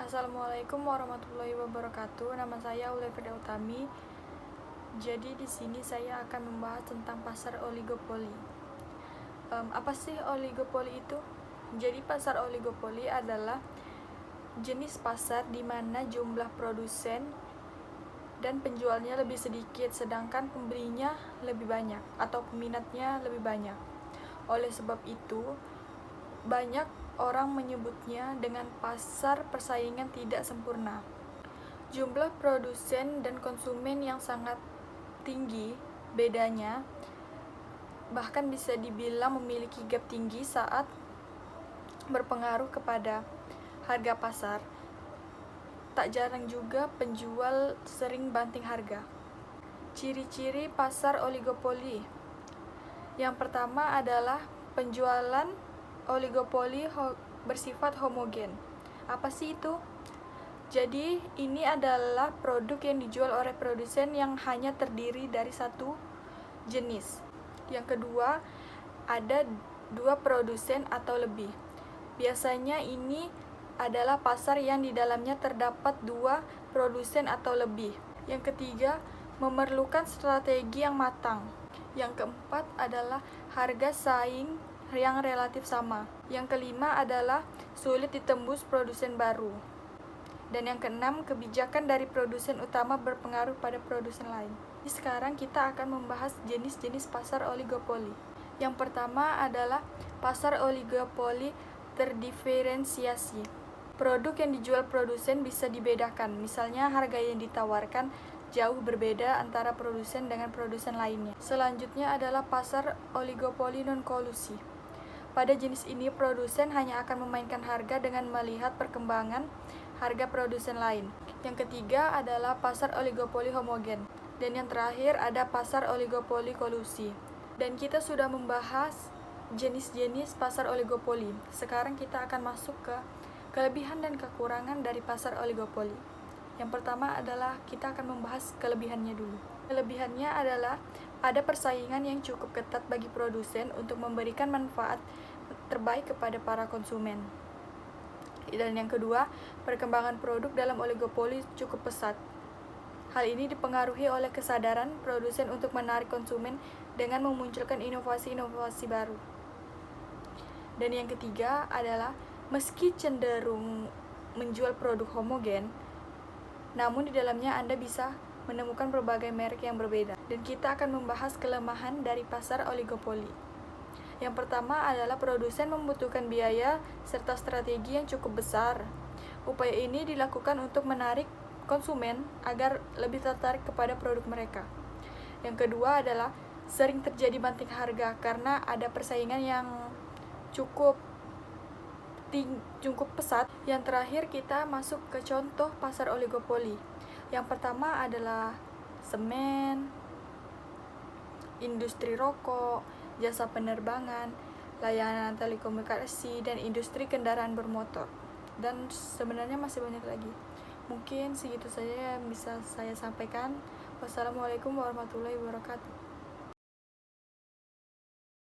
Assalamualaikum warahmatullahi wabarakatuh. Nama saya Ulay Firda Utami. Jadi di sini saya akan membahas tentang pasar oligopoli. Apa sih oligopoli itu? Jadi pasar oligopoli adalah jenis pasar di mana jumlah produsen dan penjualnya lebih sedikit, sedangkan pembelinya lebih banyak atau peminatnya lebih banyak. Oleh sebab itu, banyak orang menyebutnya dengan pasar persaingan tidak sempurna. Jumlah produsen dan konsumen yang sangat tinggi bedanya, bahkan bisa dibilang memiliki gap tinggi saat berpengaruh kepada harga pasar. Tak jarang juga penjual sering banting harga. Ciri-ciri pasar oligopoli. Yang pertama adalah penjualan oligopoli bersifat homogen. Apa sih itu? Jadi, ini adalah produk yang dijual oleh produsen yang hanya terdiri dari satu jenis. Yang kedua, ada dua produsen atau lebih. Biasanya ini adalah pasar yang di dalamnya terdapat dua produsen atau lebih. Yang ketiga, memerlukan strategi yang matang. Yang keempat adalah harga saing yang relatif sama. Yang kelima adalah sulit ditembus produsen baru. Dan yang keenam, kebijakan dari produsen utama berpengaruh pada produsen lain. Sekarang kita akan membahas jenis-jenis pasar oligopoli. Yang pertama adalah pasar oligopoli terdiferensiasi. Produk yang dijual produsen bisa dibedakan, misalnya harga yang ditawarkan jauh berbeda antara produsen dengan produsen lainnya. Selanjutnya adalah pasar oligopoli non-kolusi. Pada jenis ini, produsen hanya akan memainkan harga dengan melihat perkembangan harga produsen lain. Yang ketiga adalah pasar oligopoli homogen. Dan yang terakhir ada pasar oligopoli kolusi. Dan kita sudah membahas jenis-jenis pasar oligopoli. Sekarang kita akan masuk ke kelebihan dan kekurangan dari pasar oligopoli. Yang pertama adalah kita akan membahas kelebihannya dulu. Kelebihannya adalah ada persaingan yang cukup ketat bagi produsen untuk memberikan manfaat terbaik kepada para konsumen. Dan yang kedua, perkembangan produk dalam oligopoli cukup pesat. Hal ini dipengaruhi oleh kesadaran produsen untuk menarik konsumen dengan memunculkan inovasi-inovasi baru. Dan yang ketiga adalah meski cenderung menjual produk homogen, namun di dalamnya Anda bisa menemukan berbagai merek yang berbeda. Dan kita akan membahas kelemahan dari pasar oligopoli. Yang pertama adalah produsen membutuhkan biaya serta strategi yang cukup besar. Upaya ini dilakukan untuk menarik konsumen agar lebih tertarik kepada produk mereka. Yang kedua adalah sering terjadi banting harga karena ada persaingan yang cukup pesat. Yang terakhir kita masuk ke contoh pasar oligopoli. Yang pertama adalah semen, industri rokok, jasa penerbangan, layanan telekomunikasi, dan industri kendaraan bermotor. Dan sebenarnya masih banyak lagi. Mungkin segitu saja yang bisa saya sampaikan. Wassalamualaikum warahmatullahi wabarakatuh.